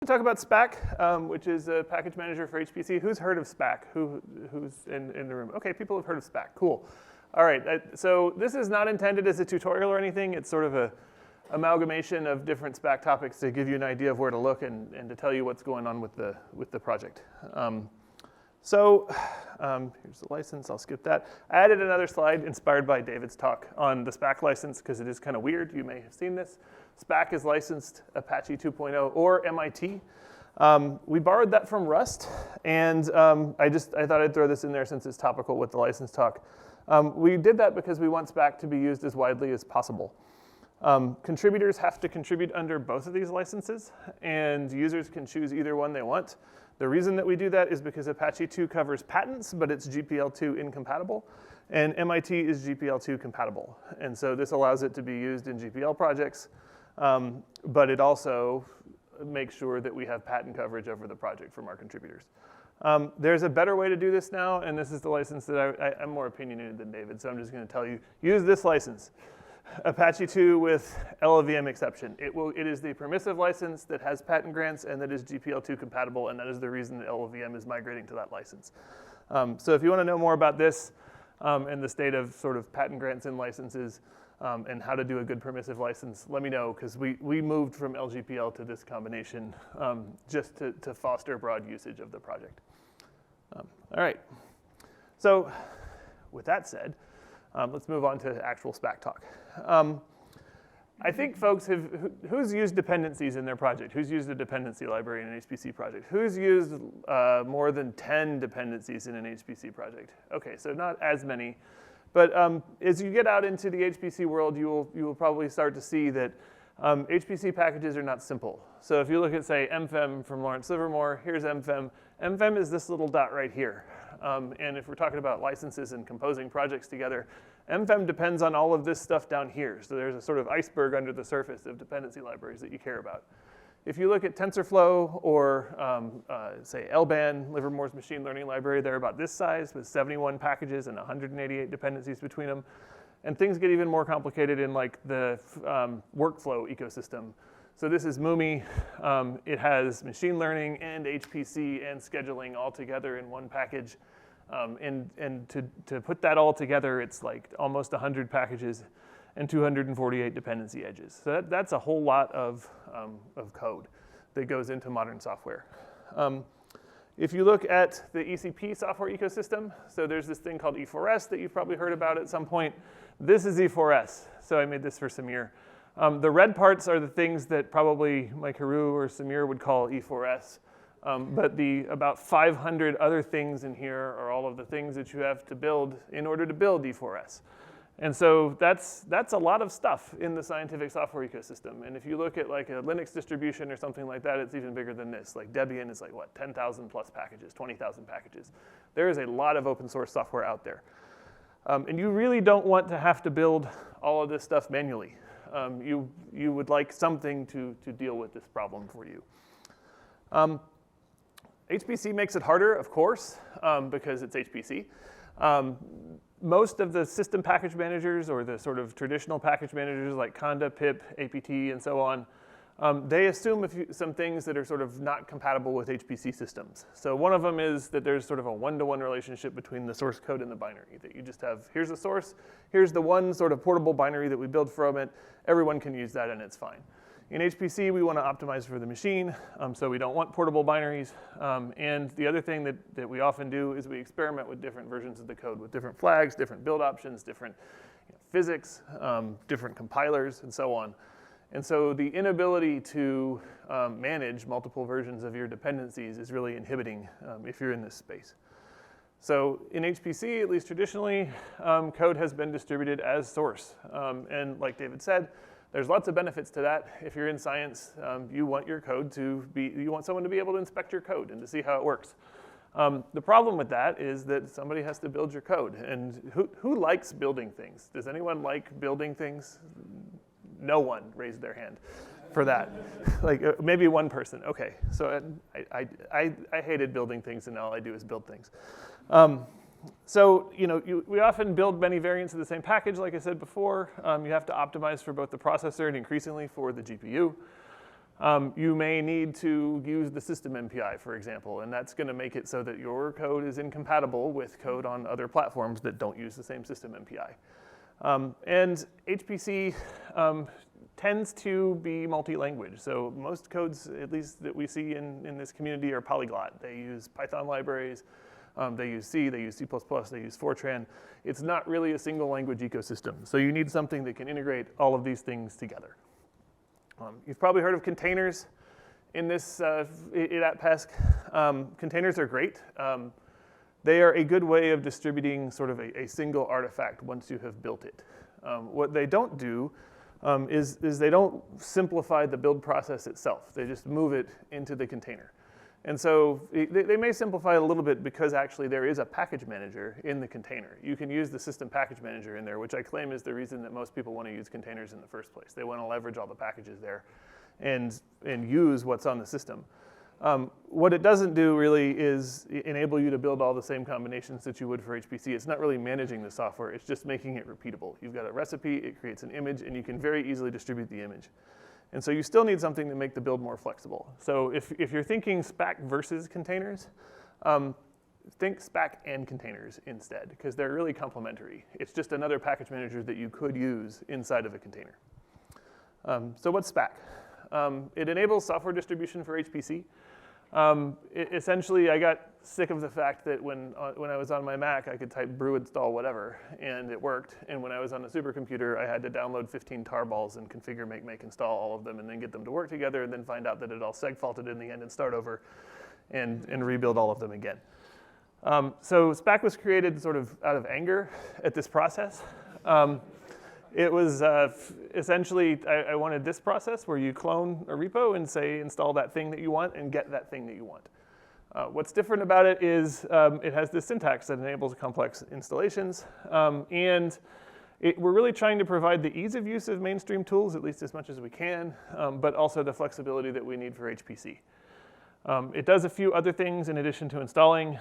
talk about Spack, which is a package manager for HPC. Who's heard of Spack? Who's in the room? Okay, people have heard of Spack. Cool. All right, so this is not intended as a tutorial or anything. It's sort of a amalgamation of different Spack topics to give you an idea of where to look and to tell you what's going on with the project. Here's the license. I'll skip that. I added another slide inspired by David's talk on the Spack license because it is kind of weird. You may have seen this. Spack is licensed Apache 2.0 or MIT. We borrowed that from Rust, and I thought I'd throw this in there since it's topical with the license talk. We did that because we want Spack to be used as widely as possible. Contributors have to contribute under both of these licenses, and users can choose either one they want. The reason that we do that is because Apache 2 covers patents, but it's GPL2 incompatible, and MIT is GPL2 compatible. And so this allows it to be used in GPL projects, but it also makes sure that we have patent coverage over the project from our contributors. There's a better way to do this now, and this is the license that I'm more opinionated than David, so I'm just going to tell you, use this license. Apache 2 with LLVM exception. It is the permissive license that has patent grants and that is GPL2 compatible, and that is the reason that LLVM is migrating to that license. So if you want to know more about this and the state of sort of patent grants and licenses and how to do a good permissive license, let me know, because we moved from LGPL to this combination just to foster broad usage of the project. All right. So with that said, let's move on to actual Spack talk. I think folks who's used dependencies in their project? Who's used a dependency library in an HPC project? Who's used more than 10 dependencies in an HPC project? Okay, so not as many. But as you get out into the HPC world, you will probably start to see that HPC packages are not simple. So if you look at, say, MFEM from Lawrence Livermore, here's MFEM. MFEM is this little dot right here. And if we're talking about licenses and composing projects together, MFEM depends on all of this stuff down here. So there's a sort of iceberg under the surface of dependency libraries that you care about. If you look at TensorFlow or, say, LBAN, Livermore's machine learning library, they're about this size with 71 packages and 188 dependencies between them. And things get even more complicated in like the workflow ecosystem. So this is Mumi. It has machine learning and HPC and scheduling all together in one package. And to put that all together, it's like almost 100 packages and 248 dependency edges. So that's a whole lot of code that goes into modern software. If you look at the ECP software ecosystem, so there's this thing called E4S that you've probably heard about at some point. This is E4S. So I made this for Samir. The red parts are the things that probably Mike Haru or Samir would call E4S. But the about 500 other things in here are all of the things that you have to build in order to build E4S. And so that's a lot of stuff in the scientific software ecosystem. And if you look at like a Linux distribution or something like that, it's even bigger than this. Like Debian is like, what, 10,000 plus packages, 20,000 packages. There is a lot of open source software out there. And you really don't want to have to build all of this stuff manually. You would like something to deal with this problem for you. HPC makes it harder, of course, because it's HPC. Most of the system package managers or the sort of traditional package managers like Conda, pip, APT, and so on, they assume some things that are sort of not compatible with HPC systems. So one of them is that there's sort of a one-to-one relationship between the source code and the binary, that you just have, here's the source, here's the one sort of portable binary that we build from it, everyone can use that and it's fine. In HPC, we want to optimize for the machine, so we don't want portable binaries. And the other thing that we often do is we experiment with different versions of the code, with different flags, different build options, different physics, different compilers, and so on. And so the inability to manage multiple versions of your dependencies is really inhibiting if you're in this space. So in HPC, at least traditionally, code has been distributed as source. And like David said, there's lots of benefits to that. If you're in science, you want your code you want someone to be able to inspect your code and to see how it works. The problem with that is that somebody has to build your code. And who likes building things? Does anyone like building things? No one raised their hand for that. Like maybe one person. Okay, so I hated building things, and all I do is build things. So we often build many variants of the same package, like I said before. You have to optimize for both the processor and increasingly for the GPU. You may need to use the system MPI, for example, and that's going to make it so that your code is incompatible with code on other platforms that don't use the same system MPI. And HPC tends to be multi-language. So most codes, at least that we see in this community, are polyglot. They use Python libraries, they use C, they use C++, they use Fortran. It's not really a single language ecosystem. So you need something that can integrate all of these things together. You've probably heard of containers in this at ATPESC. Containers are great. They are a good way of distributing sort of a single artifact once you have built it. What they don't do is they don't simplify the build process itself. They just move it into the container. And so they may simplify it a little bit because actually there is a package manager in the container. You can use the system package manager in there, which I claim is the reason that most people want to use containers in the first place. They want to leverage all the packages there and use what's on the system. What it doesn't do really is enable you to build all the same combinations that you would for HPC. It's not really managing the software, it's just making it repeatable. You've got a recipe, it creates an image, and you can very easily distribute the image. And so you still need something to make the build more flexible. So if you're thinking Spack versus containers, think Spack and containers instead, because they're really complementary. It's just another package manager that you could use inside of a container. So what's Spack? It enables software distribution for HPC. Essentially, I got sick of the fact that when I was on my Mac, I could type brew install whatever, and it worked. And when I was on a supercomputer, I had to download 15 tarballs and configure, make, install all of them, and then get them to work together, and then find out that it all seg-faulted in the end and start over and rebuild all of them again. So Spack was created sort of out of anger at this process. It was essentially, I wanted this process where you clone a repo and say install that thing that you want and get that thing that you want. What's different about it is it has this syntax that enables complex installations. And we're really trying to provide the ease of use of mainstream tools, at least as much as we can, but also the flexibility that we need for HPC. It does a few other things in addition to installing.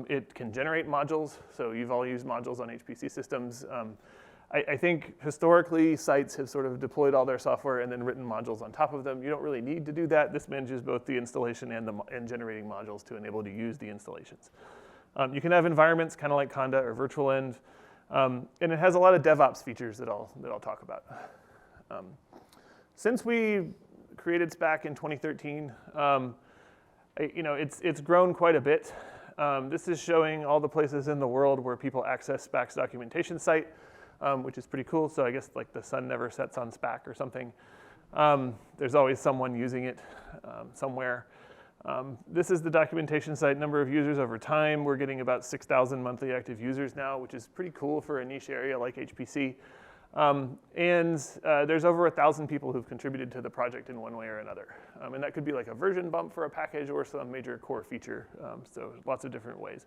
It can generate modules, so you've all used modules on HPC systems. I think historically sites have sort of deployed all their software and then written modules on top of them. You don't really need to do that. This manages both the installation and generating modules to enable you to use the installations. You can have environments kind of like Conda or virtual-env, and it has a lot of DevOps features that I'll talk about. Since we created Spack in 2013, it's grown quite a bit. This is showing all the places in the world where people access Spack's documentation site. Which is pretty cool. So I guess like the sun never sets on Spack or something. There's always someone using it somewhere. This is the documentation site, number of users over time. We're getting about 6,000 monthly active users now, which is pretty cool for a niche area like HPC. And there's over 1,000 people who've contributed to the project in one way or another. And that could be like a version bump for a package or some major core feature. So lots of different ways.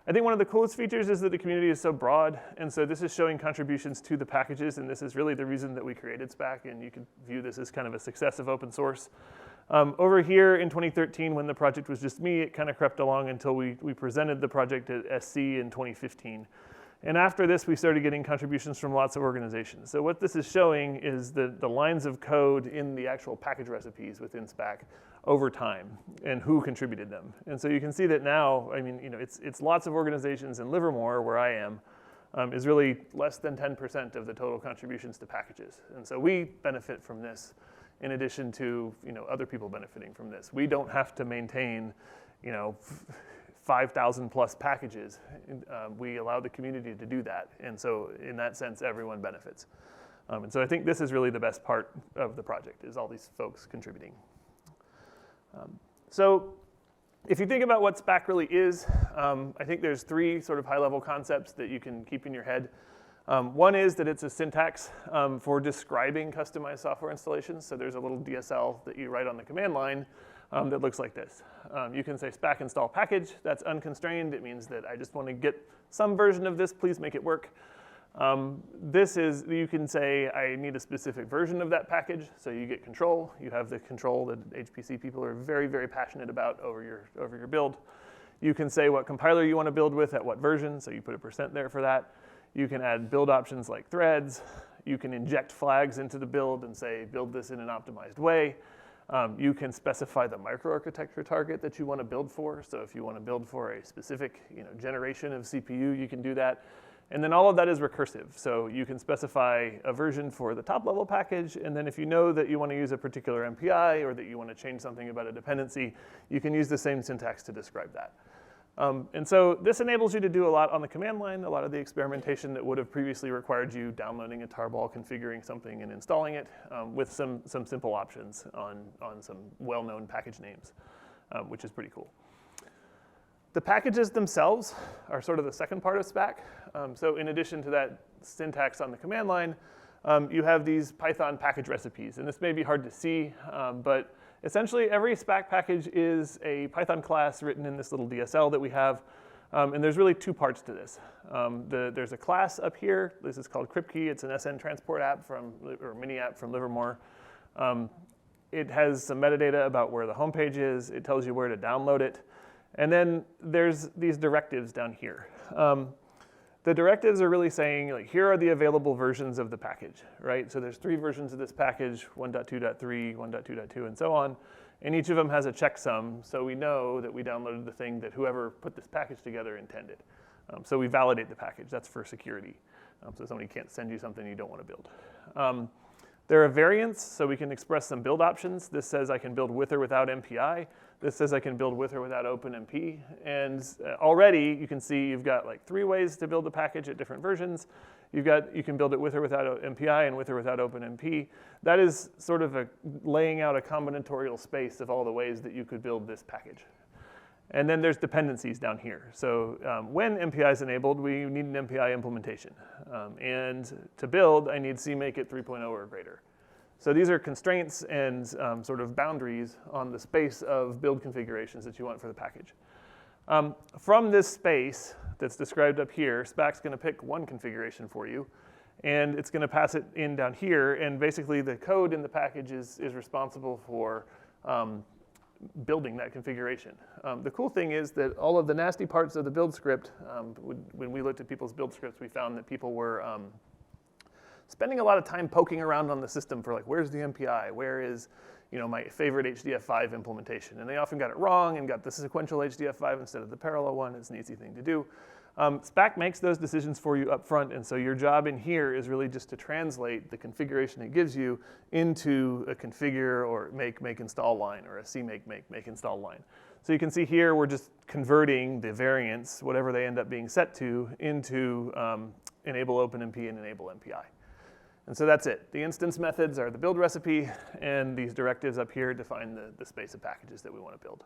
I think one of the coolest features is that the community is so broad, and so this is showing contributions to the packages, and this is really the reason that we created Spack, and you can view this as kind of a success of open source. Over here in 2013, when the project was just me, it kind of crept along until we presented the project at SC in 2015. And after this, we started getting contributions from lots of organizations. So what this is showing is the lines of code in the actual package recipes within Spack over time and who contributed them. And so you can see that now, I mean, it's lots of organizations, and Livermore, where I am, is really less than 10% of the total contributions to packages. And so we benefit from this in addition to other people benefiting from this. We don't have to maintain 5,000 plus packages. We allow the community to do that. And so in that sense, everyone benefits. And so I think this is really the best part of the project, is all these folks contributing. So if you think about what Spack really is, I think there's three sort of high-level concepts that you can keep in your head. One is that it's a syntax for describing customized software installations. So there's a little DSL that you write on the command line that looks like this. You can say Spack install package. That's unconstrained. It means that I just want to get some version of this. Please make it work. You can say I need a specific version of that package. So you get control. You have the control that HPC people are very, very passionate about over your build. You can say what compiler you want to build with at what version. So you put a % there for that. You can add build options like threads. You can inject flags into the build and say, build this in an optimized way. You can specify the microarchitecture target that you want to build for. So if you want to build for a specific generation of CPU, you can do that. And then all of that is recursive. So you can specify a version for the top level package. And then if you know that you want to use a particular MPI or that you want to change something about a dependency, you can use the same syntax to describe that. And so this enables you to do a lot on the command line, a lot of the experimentation that would have previously required you downloading a tarball, configuring something, and installing it with some simple options on some well-known package names, which is pretty cool. The packages themselves are sort of the second part of Spack. So in addition to that syntax on the command line, you have these Python package recipes. And this may be hard to see, but essentially every Spack package is a Python class written in this little DSL that we have. And there's really two parts to this. There's a class up here. This is called CryptKey. It's an SN transport app or mini app from Livermore. It has some metadata about where the home page is. It tells you where to download it. And then there's these directives down here. The directives are really saying, like, here are the available versions of the package, right? So there's 3 versions of this package, 1.2.3, 1.2.2, and so on. And each of them has a checksum, so we know that we downloaded the thing that whoever put this package together intended. So we validate the package. That's for security. So somebody can't send you something you don't want to build. There are variants, so we can express some build options. This says I can build with or without MPI. This says I can build with or without OpenMP. And already you can see you've got like 3 ways to build a package at different versions. You can build it with or without MPI and with or without OpenMP. That is sort of laying out a combinatorial space of all the ways that you could build this package. And then there's dependencies down here. So when MPI is enabled, we need an MPI implementation. And to build, I need CMake at 3.0 or greater. So these are constraints and sort of boundaries on the space of build configurations that you want for the package. From this space that's described up here, Spack's going to pick one configuration for you. And it's going to pass it in down here. And basically, the code in the package is responsible for building that configuration. The cool thing is that all of the nasty parts of the build script, when we looked at people's build scripts, we found that people were spending a lot of time poking around on the system for, like, where's the MPI? Where is my favorite HDF5 implementation? And they often got it wrong and got the sequential HDF5 instead of the parallel one. It's an easy thing to do. Spack makes those decisions for you up front, and so your job in here is really just to translate the configuration it gives you into a configure or make install line, or a CMake make install line. So you can see here we're just converting the variants, whatever they end up being set to, into enable OpenMP and enable MPI. And so that's it. The instance methods are the build recipe, and these directives up here define the space of packages that we want to build.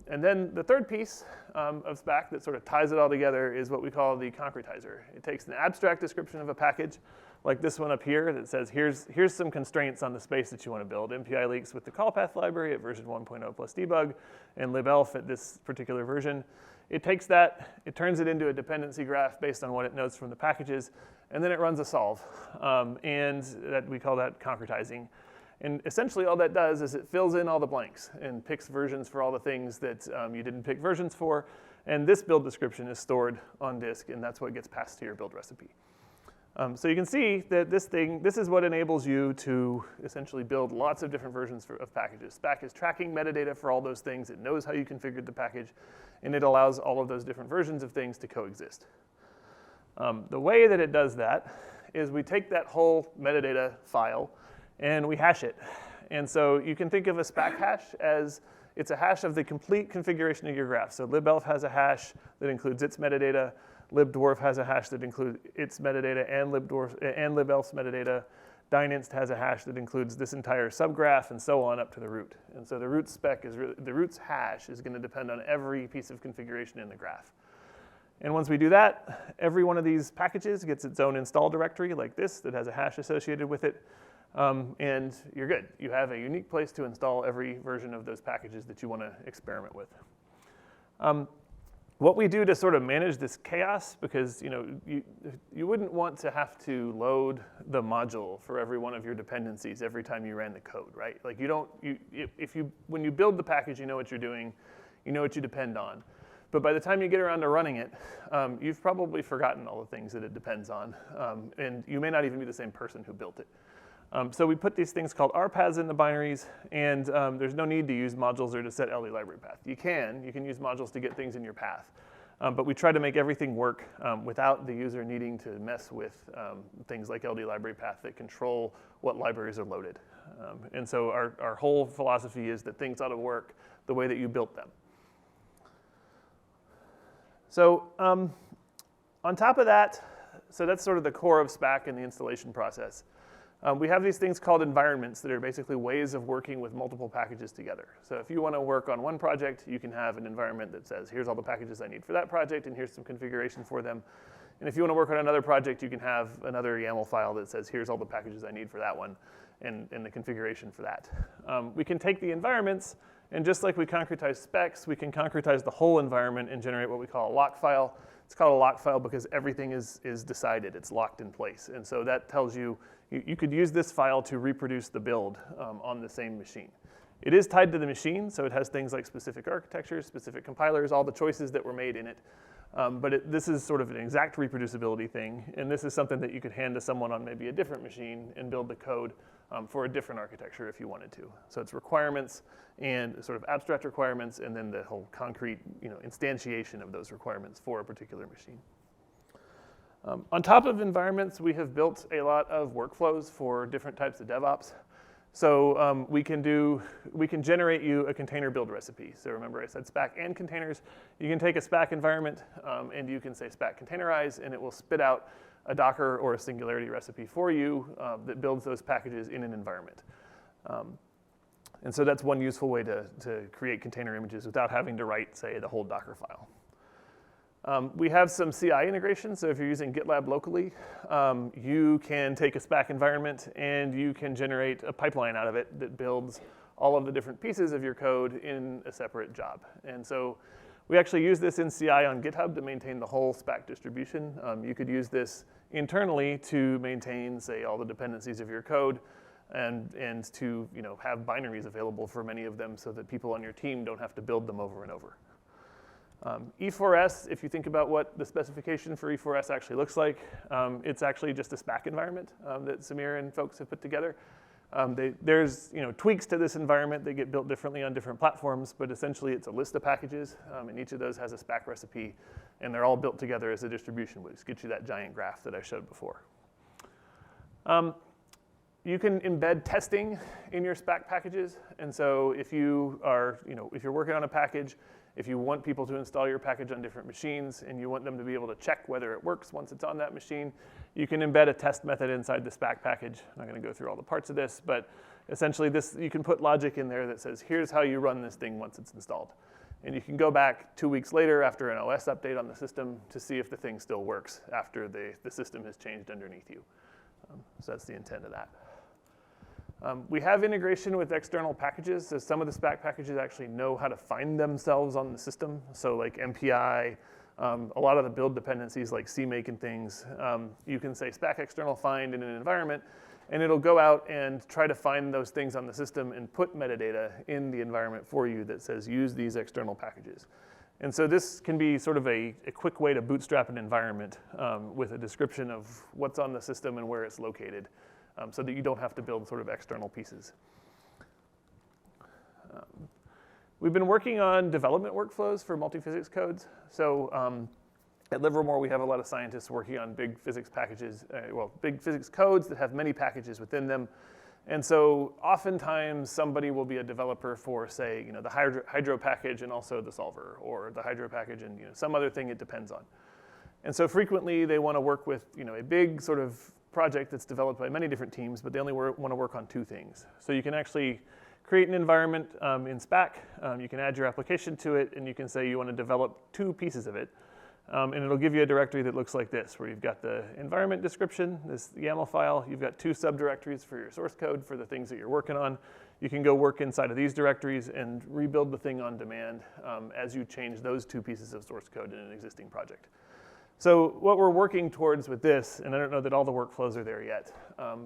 And then the third piece of Spack that sort of ties it all together is what we call the concretizer. It takes an abstract description of a package, like this one up here, that says here's some constraints on the space that you want to build. MPI leaks with the call path library at version 1.0 plus debug, and libelf at this particular version. It takes that, it turns it into a dependency graph based on what it knows from the packages, and then it runs a solve. And we call that concretizing. And essentially all that does is it fills in all the blanks and picks versions for all the things that you didn't pick versions for. And this build description is stored on disk, and that's what gets passed to your build recipe. So you can see that this is what enables you to essentially build lots of different versions of packages. Spack is tracking metadata for all those things. It knows how you configured the package, and it allows all of those different versions of things to coexist. The way that it does that is we take that whole metadata file and we hash it. And so you can think of a Spack hash as it's a hash of the complete configuration of your graph. So libelf has a hash that includes its metadata. libdwarf has a hash that includes its metadata and libelf's metadata. Dynenst has a hash that includes this entire subgraph, and so on up to the root. And so the root spec is the root's hash is going to depend on every piece of configuration in the graph. And once we do that, every one of these packages gets its own install directory like this that has a hash associated with it. And you're good. You have a unique place to install every version of those packages that you want to experiment with. What we do to sort of manage this chaos, because you wouldn't want to have to load the module for every one of your dependencies every time you ran the code, right? Like when you build the package, you know what you're doing, you know what you depend on. But by the time you get around to running it, you've probably forgotten all the things that it depends on, and you may not even be the same person who built it. So we put these things called RPaths in the binaries, and there's no need to use modules or to set LD library path. You can use modules to get things in your path. But we try to make everything work without the user needing to mess with things like LD library path that control what libraries are loaded. And so our whole philosophy is that things ought to work the way that you built them. So on top of that, so that's sort of the core of Spack and the installation process. We have these things called environments that are basically ways of working with multiple packages together. So if you want to work on one project, you can have an environment that says, here's all the packages I need for that project, and here's some configuration for them. And if you want to work on another project, you can have another YAML file that says, here's all the packages I need for that one, and the configuration for that. We can take the environments, and just like we concretize specs, we can concretize the whole environment and generate what we call a lock file. It's called a lock file because everything is decided. It's locked in place. And so that tells you, you could use this file to reproduce the build on the same machine. It is tied to the machine, so it has things like specific architectures, specific compilers, all the choices that were made in it. But this is sort of an exact reproducibility thing, and this is something that you could hand to someone on maybe a different machine and build the code for a different architecture if you wanted to. So it's requirements and sort of abstract requirements, and then the whole concrete instantiation of those requirements for a particular machine. On top of environments, we have built a lot of workflows for different types of DevOps. So we can generate you a container build recipe. So remember I said Spack and containers. You can take a Spack environment and you can say Spack containerize, and it will spit out a Docker or a Singularity recipe for you that builds those packages in an environment. And so that's one useful way to create container images without having to write, say, the whole Docker file. We have some CI integration, so if you're using GitLab locally, you can take a Spack environment and you can generate a pipeline out of it that builds all of the different pieces of your code in a separate job. And so we actually use this in CI on GitHub to maintain the whole Spack distribution. You could use this internally to maintain, say, all the dependencies of your code and to have binaries available for many of them so that people on your team don't have to build them over and over. E4S, if you think about what the specification for E4S actually looks like, it's actually just a Spack environment that Samir and folks have put together. There's tweaks to this environment that get built differently on different platforms, but essentially it's a list of packages, and each of those has a Spack recipe, and they're all built together as a distribution, which gets you that giant graph that I showed before. You can embed testing in your Spack packages, and so if you are, if you're working on a package, if you want people to install your package on different machines and you want them to be able to check whether it works once it's on that machine, you can embed a test method inside the Spack package. I'm not going to go through all the parts of this, but essentially you can put logic in there that says, here's how you run this thing once it's installed. And you can go back 2 weeks later after an OS update on the system to see if the thing still works after the system has changed underneath you. So that's the intent of that. We have integration with external packages, so some of the Spack packages actually know how to find themselves on the system. So like MPI, a lot of the build dependencies like CMake and things, you can say Spack external find in an environment, and it'll go out and try to find those things on the system and put metadata in the environment for you that says use these external packages. And so this can be sort of a quick way to bootstrap an environment with a description of what's on the system and where it's located. So that you don't have to build sort of external pieces. We've been working on development workflows for multi-physics codes. So at Livermore, we have a lot of scientists working on big physics packages, big physics codes that have many packages within them. And so oftentimes somebody will be a developer for, say, the hydro package and also the solver, or the hydro package and some other thing it depends on. And so frequently they want to work with a big sort of project that's developed by many different teams, but they only want to work on two things. So you can actually create an environment in Spack. You can add your application to it, and you can say you want to develop two pieces of it. And it'll give you a directory that looks like this, where you've got the environment description, this YAML file. You've got two subdirectories for your source code for the things that you're working on. You can go work inside of these directories and rebuild the thing on demand as you change those two pieces of source code in an existing project. So what we're working towards with this, and I don't know that all the workflows are there yet,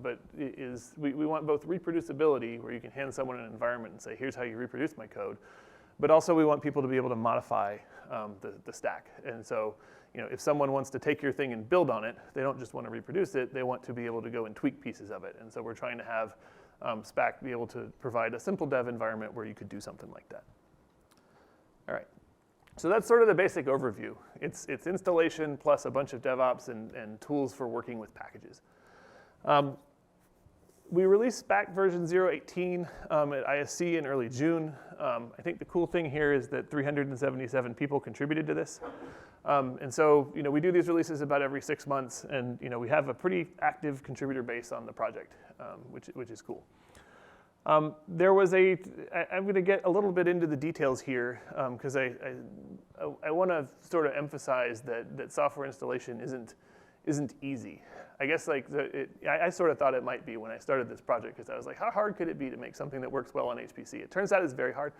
but we want both reproducibility, where you can hand someone an environment and say, here's how you reproduce my code, but also we want people to be able to modify the stack. And so, if someone wants to take your thing and build on it, they don't just want to reproduce it, they want to be able to go and tweak pieces of it. And so we're trying to have Spack be able to provide a simple dev environment where you could do something like that. All right. So that's sort of the basic overview. It's installation plus a bunch of DevOps and tools for working with packages. We released Spack version 0.18 at ISC in early June. I think the cool thing here is that 377 people contributed to this. And so, we do these releases about every 6 months, and we have a pretty active contributor base on the project, which is cool. I'm going to get a little bit into the details here because I want to sort of emphasize that software installation isn't easy. I guess I sort of thought it might be when I started this project because I was like, how hard could it be to make something that works well on HPC? It turns out it's very hard.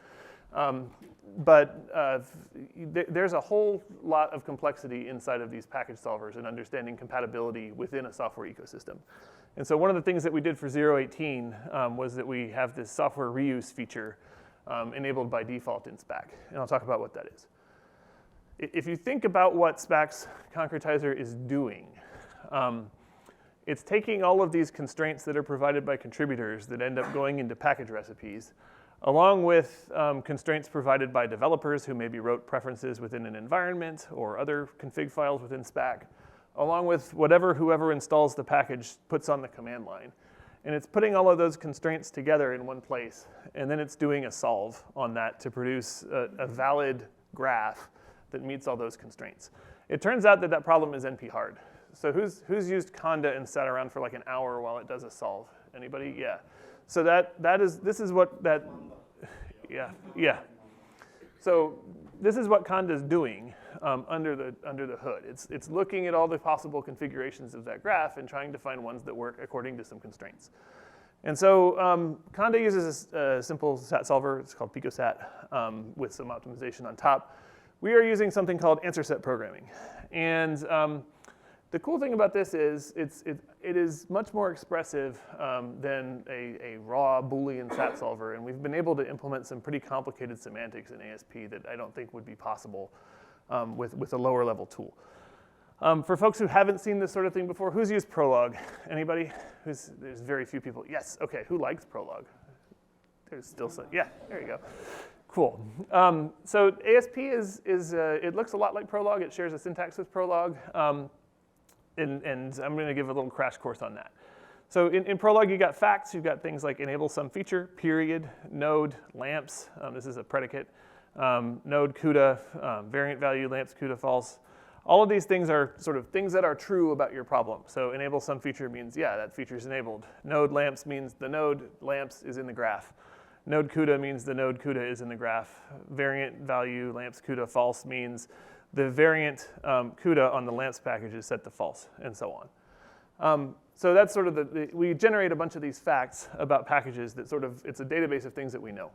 But there's a whole lot of complexity inside of these package solvers and understanding compatibility within a software ecosystem. And so one of the things that we did for 0.18 was that we have this software reuse feature enabled by default in Spack. And I'll talk about what that is. If you think about what Spack's concretizer is doing, it's taking all of these constraints that are provided by contributors that end up going into package recipes, along with constraints provided by developers who maybe wrote preferences within an environment or other config files within Spack, along with whoever installs the package puts on the command line. And it's putting all of those constraints together in one place, and then it's doing a solve on that to produce a valid graph that meets all those constraints. It turns out that problem is NP hard. So who's used Conda and sat around for like an hour while it does a solve? Anybody? Yeah. So this is what that, yeah. So this is what Conda is doing under the hood. It's looking at all the possible configurations of that graph and trying to find ones that work according to some constraints. And so Conda uses a simple sat solver. It's called picosat with some optimization on top. We are using something called answer set programming. And the cool thing about this is it is much more expressive than a raw Boolean sat solver, and we've been able to implement some pretty complicated semantics in ASP that I don't think would be possible with a lower level tool. For folks who haven't seen this sort of thing before, who's used Prolog? Anybody? There's very few people. Yes, okay, who likes Prolog? There's still some, yeah, there you go. Cool. So ASP it looks a lot like Prolog. It shares a syntax with Prolog. And I'm going to give a little crash course on that. So in Prolog, you got facts. You've got things like enable some feature, period, node, lamps. This is a predicate. Node, CUDA, variant value, lamps, CUDA, false. All of these things are sort of things that are true about your problem. So enable some feature means, yeah, that feature is enabled. Node lamps means the node lamps is in the graph. Node CUDA means the node CUDA is in the graph. Variant value, lamps, CUDA, false means the variant CUDA on the lamps package is set to false, and so on. So that's sort of we generate a bunch of these facts about packages that it's a database of things that we know.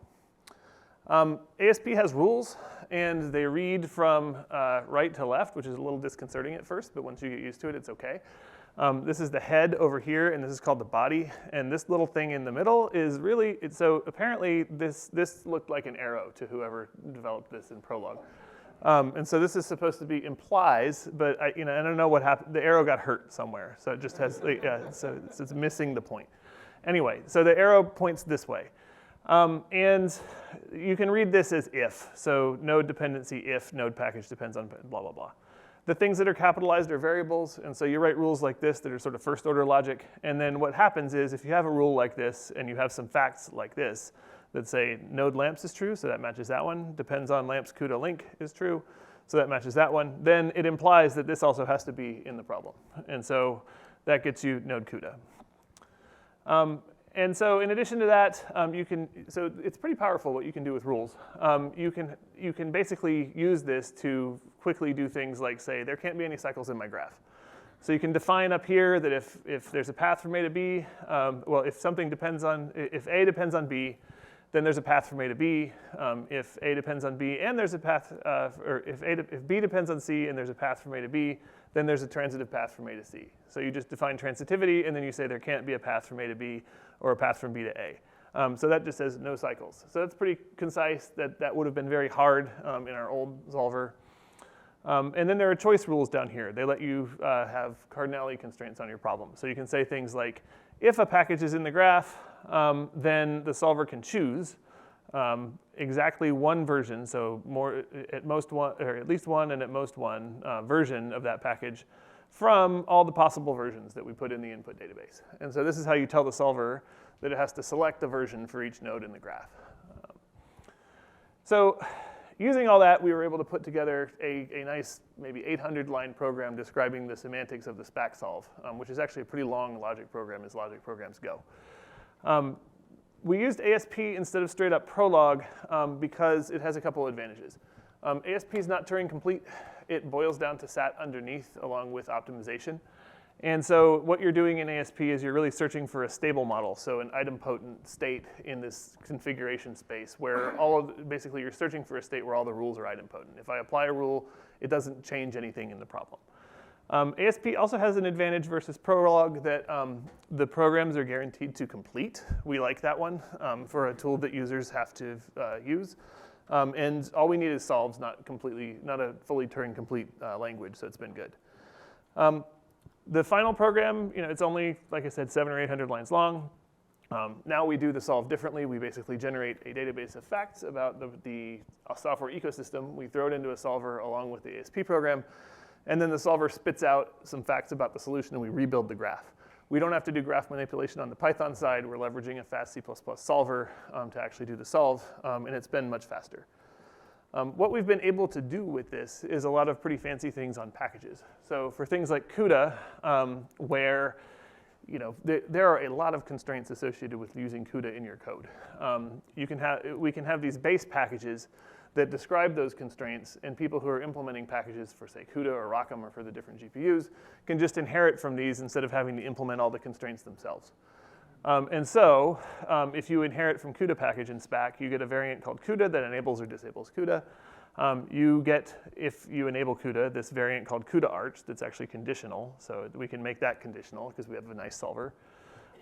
ASP has rules, and they read from right to left, which is a little disconcerting at first, but once you get used to it, it's okay. This is the head over here, and this is called the body. And this little thing in the middle is really, so apparently this looked like an arrow to whoever developed this in Prolog. And so this is supposed to be implies, but I don't know what happened. The arrow got hurt somewhere, so it just has, so it's missing the point. Anyway, so the arrow points this way. And you can read this as if. So node dependency if node package depends on blah, blah, blah. The things that are capitalized are variables, and so you write rules like this that are sort of first order logic. And then what happens is if you have a rule like this and you have some facts like this that say node lamps is true, so that matches that one, depends on lamps CUDA link is true, so that matches that one, then it implies that this also has to be in the problem. And so that gets you node CUDA. And so in addition to that, so it's pretty powerful what you can do with rules. You can basically use this to quickly do things like say, there can't be any cycles in my graph. So you can define up here that if there's a path from A to B, well, if A depends on B, then there's a path from A to B. If A depends on B and there's a path, or if B depends on C and there's a path from A to B, then there's a transitive path from A to C. So you just define transitivity, and then you say there can't be a path from A to B or a path from B to A. So that just says no cycles. So that's pretty concise. That would have been very hard in our old solver. And then there are choice rules down here. They let you have cardinality constraints on your problem. So you can say things like, if a package is in the graph, then the solver can choose exactly one version, so at most one, or at least one and at most one version of that package from all the possible versions that we put in the input database. And so this is how you tell the solver that it has to select a version for each node in the graph. So using all that, we were able to put together a nice, maybe 800-line program describing the semantics of the Spack solve, which is actually a pretty long logic program as logic programs go. We used ASP instead of straight up Prolog because it has a couple advantages. ASP is not Turing complete. It boils down to SAT underneath along with optimization. And so what you're doing in ASP is you're really searching for a stable model, so an idempotent state in this configuration space where basically you're searching for a state where all the rules are idempotent. If I apply a rule, it doesn't change anything in the problem. ASP also has an advantage versus Prolog that the programs are guaranteed to complete. We like that one for a tool that users have to use. And all we need is solves, not a fully Turing complete language, so it's been good. The final program, it's only, like I said, 700 or 800 lines long. Now we do the solve differently. We basically generate a database of facts about the software ecosystem. We throw it into a solver along with the ASP program, and then the solver spits out some facts about the solution, and we rebuild the graph. We don't have to do graph manipulation on the Python side. We're leveraging a fast C++ solver to actually do the solve, and it's been much faster. What we've been able to do with this is a lot of pretty fancy things on packages. So for things like CUDA, where there are a lot of constraints associated with using CUDA in your code. We can have these base packages that describe those constraints, and people who are implementing packages for, say, CUDA or ROCm or for the different GPUs can just inherit from these instead of having to implement all the constraints themselves. And so if you inherit from CUDA package in Spack, you get a variant called CUDA that enables or disables CUDA. You get, if you enable CUDA, this variant called CUDA arch that's actually conditional. So we can make that conditional because we have a nice solver.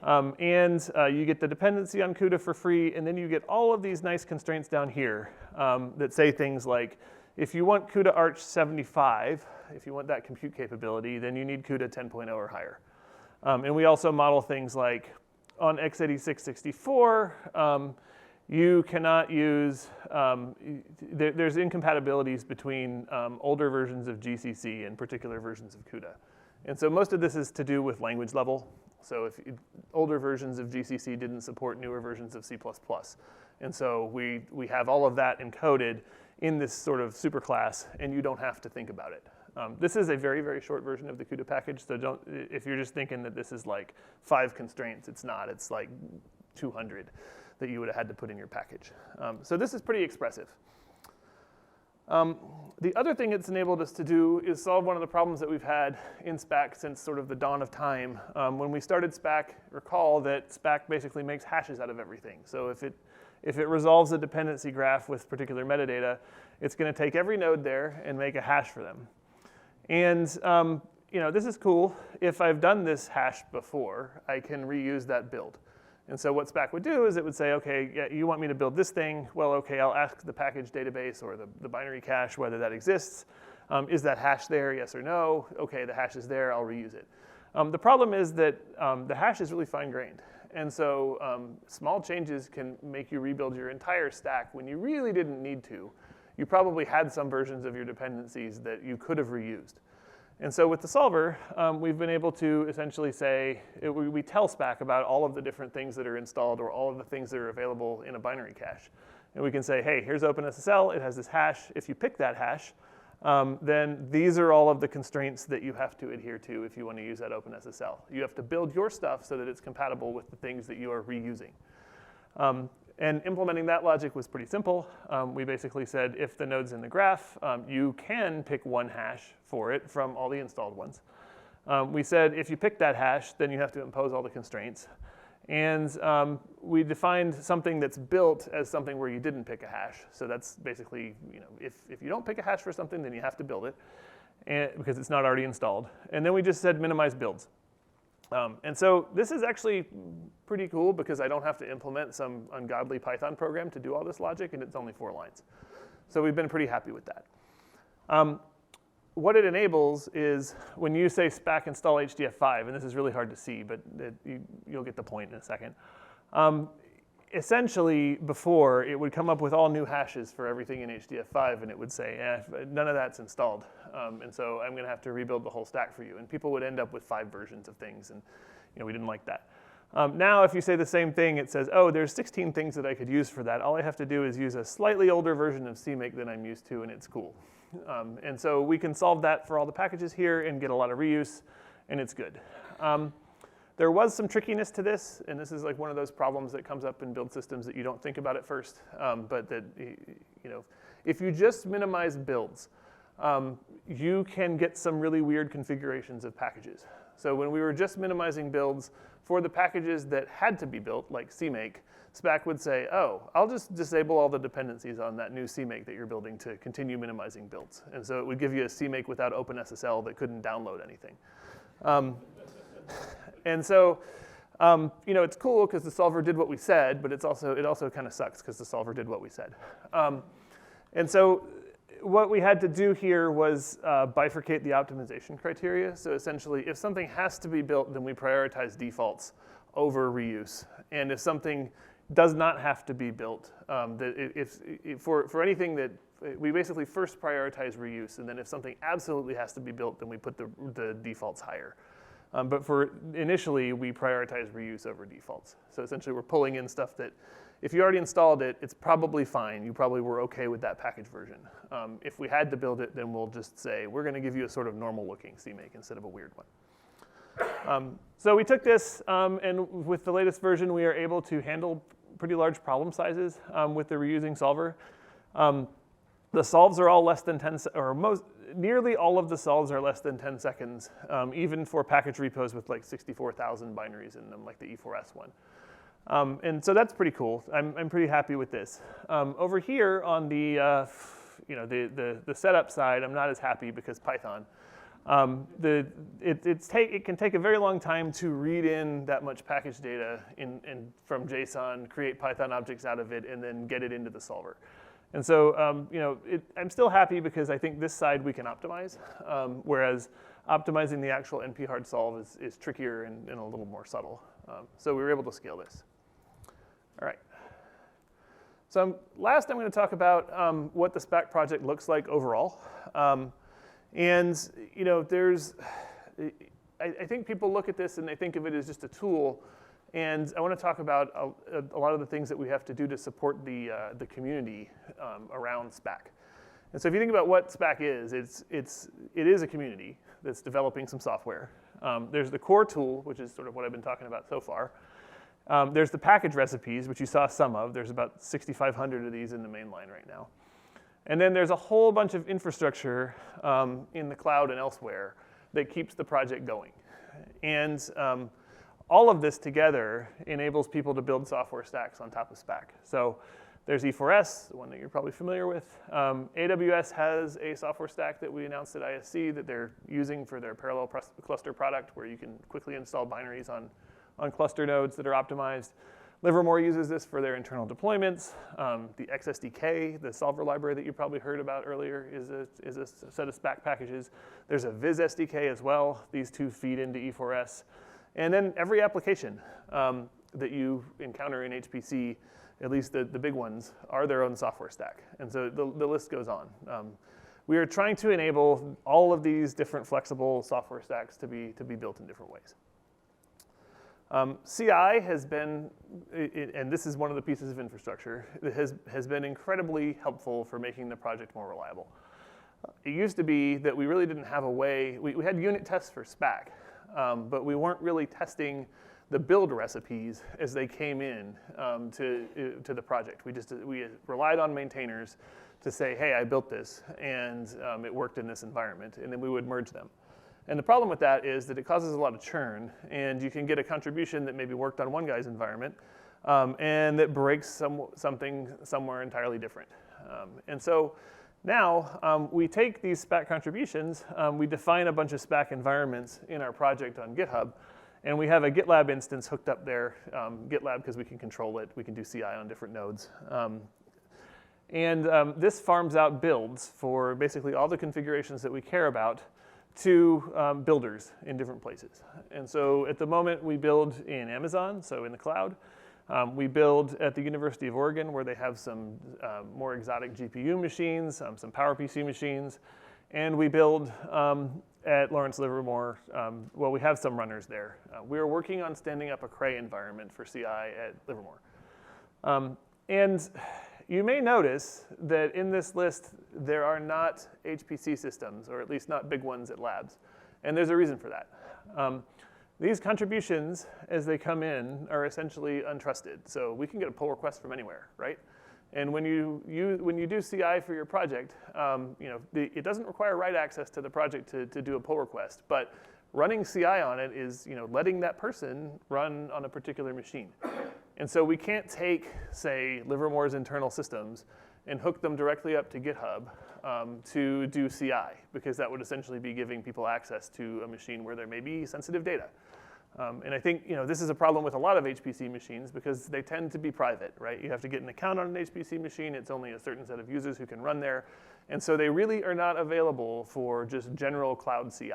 And you get the dependency on CUDA for free, and then you get all of these nice constraints down here that say things like, if you want CUDA arch 75, if you want that compute capability, then you need CUDA 10.0 or higher. And we also model things like, on x86-64, you cannot use, there's incompatibilities between older versions of GCC and particular versions of CUDA. And so most of this is to do with language level. So if older versions of GCC didn't support newer versions of C++. And so we have all of that encoded in this sort of superclass, and you don't have to think about it. This is a very, very short version of the CUDA package, so if you're just thinking that this is like 5 constraints, it's not. It's like 200 that you would have had to put in your package. So this is pretty expressive. The other thing it's enabled us to do is solve one of the problems that we've had in Spack since sort of the dawn of time. When we started Spack, recall that Spack basically makes hashes out of everything. So if it resolves a dependency graph with particular metadata, it's going to take every node there and make a hash for them. And this is cool. If I've done this hash before, I can reuse that build. And so what Spack would do is it would say, okay, yeah, you want me to build this thing? Well, okay, I'll ask the package database or the binary cache whether that exists. Is that hash there, yes or no? Okay, the hash is there, I'll reuse it. The problem is that the hash is really fine-grained. And so small changes can make you rebuild your entire stack when you really didn't need to. You probably had some versions of your dependencies that you could have reused. And so with the solver, we've been able to essentially say, we tell Spack about all of the different things that are installed or all of the things that are available in a binary cache. And we can say, hey, here's OpenSSL. It has this hash. If you pick that hash, then these are all of the constraints that you have to adhere to if you want to use that OpenSSL. You have to build your stuff so that it's compatible with the things that you are reusing. And implementing that logic was pretty simple. We basically said if the node's in the graph, you can pick one hash for it from all the installed ones. We said if you pick that hash, then you have to impose all the constraints. And we defined something that's built as something where you didn't pick a hash. So that's basically, if you don't pick a hash for something, then you have to build it because it's not already installed. And then we just said minimize builds. And so this is actually pretty cool because I don't have to implement some ungodly Python program to do all this logic, and it's only 4 lines. So we've been pretty happy with that. What it enables is when you say Spack install HDF5, and this is really hard to see, but you'll get the point in a second. Essentially, before, it would come up with all new hashes for everything in HDF5, and it would say, none of that's installed, and so I'm going to have to rebuild the whole stack for you. And people would end up with 5 versions of things, and we didn't like that. Now, if you say the same thing, it says, oh, there's 16 things that I could use for that. All I have to do is use a slightly older version of CMake than I'm used to, and it's cool. And so we can solve that for all the packages here and get a lot of reuse, and it's good. There was some trickiness to this, and this is like one of those problems that comes up in build systems that you don't think about at first, but that, if you just minimize builds, you can get some really weird configurations of packages. So when we were just minimizing builds for the packages that had to be built, like CMake, Spack would say, oh, I'll just disable all the dependencies on that new CMake that you're building to continue minimizing builds. And so it would give you a CMake without OpenSSL that couldn't download anything. And so, it's cool because the solver did what we said, but it also kind of sucks because the solver did what we said. And so what we had to do here was bifurcate the optimization criteria. So essentially, if something has to be built, then we prioritize defaults over reuse. And if something does not have to be built, for anything that we basically first prioritize reuse, and then if something absolutely has to be built, then we put the defaults higher. But for initially, we prioritize reuse over defaults. So essentially, we're pulling in stuff that, if you already installed it, it's probably fine. You probably were OK with that package version. If we had to build it, then we'll just say, we're going to give you a sort of normal-looking CMake instead of a weird one. So we took this, and with the latest version, we are able to handle pretty large problem sizes with the reusing solver. The solves are all less than 10, or nearly all of the solves are less than 10 seconds, even for package repos with like 64,000 binaries in them, like the E4S one. And so that's pretty cool. I'm pretty happy with this. Over here on the setup side, I'm not as happy because Python. It can take a very long time to read in that much package data from JSON, create Python objects out of it, and then get it into the solver. And so, I'm still happy because I think this side we can optimize, whereas optimizing the actual NP hard solve is trickier and a little more subtle. So we were able to scale this. All right. So last, I'm going to talk about what the Spack project looks like overall. And I think people look at this and they think of it as just a tool. And I want to talk about a lot of the things that we have to do to support the community around Spack. And so if you think about what Spack is, it is a community that's developing some software. There's the core tool, which is sort of what I've been talking about so far. There's the package recipes, which you saw some of. There's about 6,500 of these in the main line right now. And then there's a whole bunch of infrastructure in the cloud and elsewhere that keeps the project going. And all of this together enables people to build software stacks on top of Spack. So there's E4S, the one that you're probably familiar with. AWS has a software stack that we announced at ISC that they're using for their parallel cluster product, where you can quickly install binaries on cluster nodes that are optimized. Livermore uses this for their internal deployments. The XSDK, the solver library that you probably heard about earlier, is a set of Spack packages. There's a Viz SDK as well. These two feed into E4S. And then every application that you encounter in HPC, at least the big ones, are their own software stack. And so the list goes on. We are trying to enable all of these different flexible software stacks to be built in different ways. CI has been, and this is one of the pieces of infrastructure, that has been incredibly helpful for making the project more reliable. It used to be that we really didn't have a way, we had unit tests for Spack, but we weren't really testing the build recipes as they came in to the project. We relied on maintainers to say, hey, I built this, and it worked in this environment, and then we would merge them. And the problem with that is that it causes a lot of churn, and you can get a contribution that maybe worked on one guy's environment, and that breaks something somewhere entirely different. And so now we take these Spack contributions, we define a bunch of Spack environments in our project on GitHub, And we have a GitLab instance hooked up there, GitLab because we can control it. We can do CI on different nodes. This farms out builds for basically all the configurations that we care about to builders in different places. And so at the moment, we build in Amazon, so in the cloud. We build at the University of Oregon, where they have some more exotic GPU machines, some PowerPC machines. And we build at Lawrence Livermore. Well, we have some runners there. We are working on standing up a Cray environment for CI at Livermore. And you may notice that in this list, there are not HPC systems, or at least not big ones at labs. And there's a reason for that. These contributions, as they come in, are essentially untrusted. So we can get a pull request from anywhere, right? And when you do CI for your project, it doesn't require write access to the project to do a pull request. But running CI on it is letting that person run on a particular machine. And so we can't take, say, Livermore's internal systems and hook them directly up to GitHub to do CI, because that would essentially be giving people access to a machine where there may be sensitive data. And I think this is a problem with a lot of HPC machines because they tend to be private, right? You have to get an account on an HPC machine. It's only a certain set of users who can run there. And so they really are not available for just general cloud CI.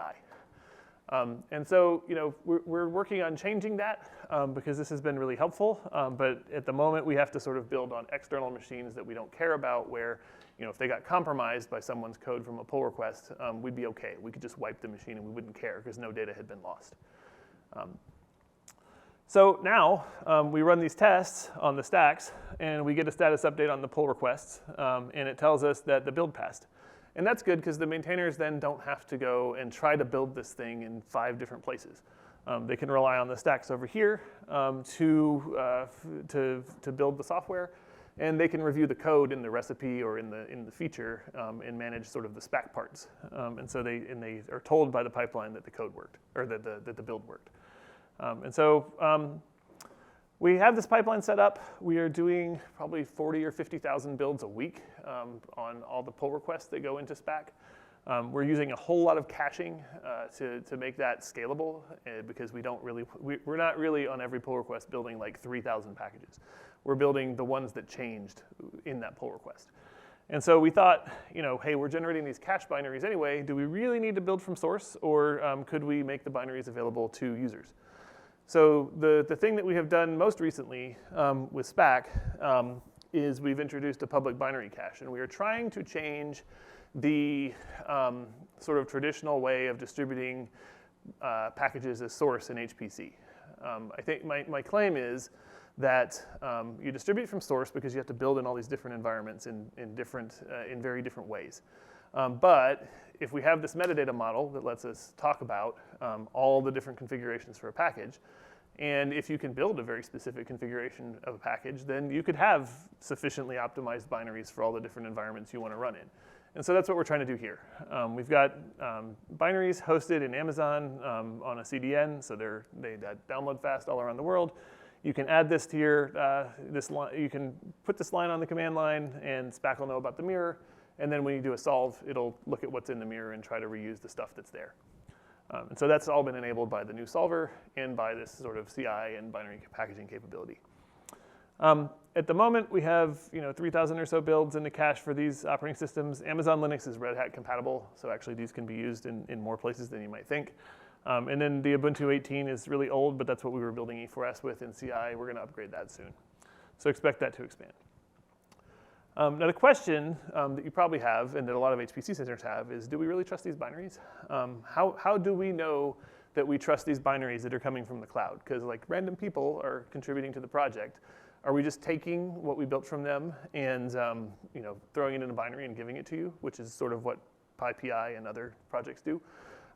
And so we're working on changing that because this has been really helpful. But at the moment, we have to sort of build on external machines that we don't care about, where if they got compromised by someone's code from a pull request, we'd be OK. We could just wipe the machine and we wouldn't care because no data had been lost. So now we run these tests on the stacks, and we get a status update on the pull requests, and it tells us that the build passed. And that's good because the maintainers then don't have to go and try to build this thing in 5 different places. They can rely on the stacks over here to build the software, and they can review the code in the recipe or in the feature and manage sort of the Spack parts. And so they are told by the pipeline that the code worked, or that the build worked. And so we have this pipeline set up. We are doing probably 40 or 50,000 builds a week on all the pull requests that go into Spack. We're using a whole lot of caching to make that scalable because we're not really on every pull request building like 3,000 packages. We're building the ones that changed in that pull request. And so we thought, hey, we're generating these cache binaries anyway. Do we really need to build from source, or could we make the binaries available to users? So the thing that we have done most recently with Spack is we've introduced a public binary cache, and we are trying to change the sort of traditional way of distributing packages as source in HPC. I think my claim is that you distribute from source because you have to build in all these different environments in very different ways. But if we have this metadata model that lets us talk about all the different configurations for a package, and if you can build a very specific configuration of a package, then you could have sufficiently optimized binaries for all the different environments you want to run in. And so that's what we're trying to do here. We've got binaries hosted in Amazon on a CDN, so they download fast all around the world. You can add this to your you can put this line on the command line, and Spack will know about the mirror. And then when you do a solve, it'll look at what's in the mirror and try to reuse the stuff that's there. And so that's all been enabled by the new solver and by this sort of CI and binary packaging capability. At the moment, we have 3,000 or so builds in the cache for these operating systems. Amazon Linux is Red Hat compatible, so actually these can be used in more places than you might think. And then the Ubuntu 18 is really old, but that's what we were building E4S with in CI. We're going to upgrade that soon. So expect that to expand. Now the question that you probably have, and that a lot of HPC centers have, is do we really trust these binaries? How do we know that we trust these binaries that are coming from the cloud? Because like random people are contributing to the project. Are we just taking what we built from them and throwing it in a binary and giving it to you, which is sort of what PyPI and other projects do?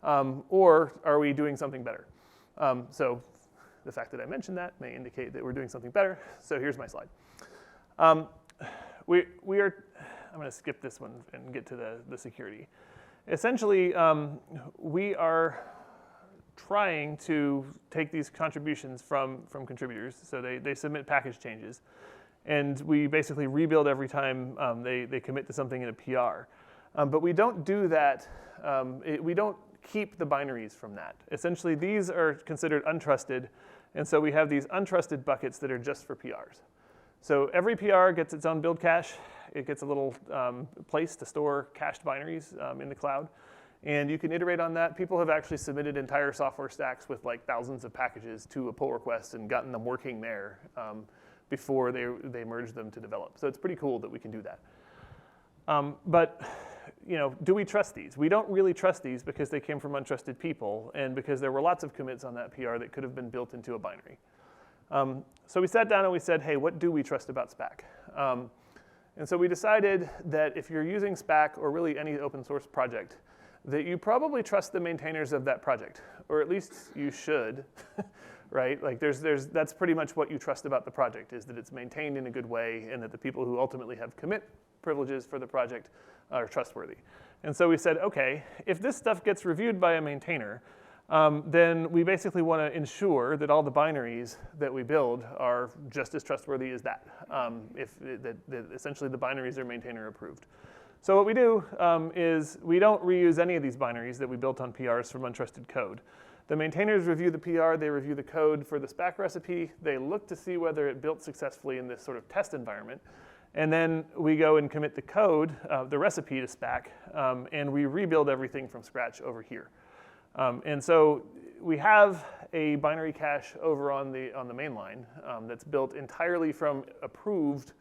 Or are we doing something better? So the fact that I mentioned that may indicate that we're doing something better. So here's my slide. I'm going to skip this one and get to the security. Essentially, we are trying to take these contributions from contributors. So they submit package changes. And we basically rebuild every time they commit to something in a PR. But we don't do that. We don't keep the binaries from that. Essentially, these are considered untrusted, and so we have these untrusted buckets that are just for PRs. So every PR gets its own build cache. It gets a little place to store cached binaries in the cloud. And you can iterate on that. People have actually submitted entire software stacks with like thousands of packages to a pull request and gotten them working there before they merge them to develop. So it's pretty cool that we can do that. But do we trust these? We don't really trust these because they came from untrusted people and because there were lots of commits on that PR that could have been built into a binary. So we sat down and we said, hey, what do we trust about Spack? And so we decided that if you're using Spack or really any open source project, that you probably trust the maintainers of that project, or at least you should, right? Like that's pretty much what you trust about the project, is that it's maintained in a good way and that the people who ultimately have commit privileges for the project are trustworthy. And so we said, okay, if this stuff gets reviewed by a maintainer, then we basically want to ensure that all the binaries that we build are just as trustworthy as that, that essentially the binaries are maintainer approved. So what we do is we don't reuse any of these binaries that we built on PRs from untrusted code. The maintainers review the PR, they review the code for the Spack recipe, they look to see whether it built successfully in this sort of test environment, and then we go and commit the code, the recipe to Spack, and we rebuild everything from scratch over here. And so we have a binary cache over on the main line that's built entirely from approved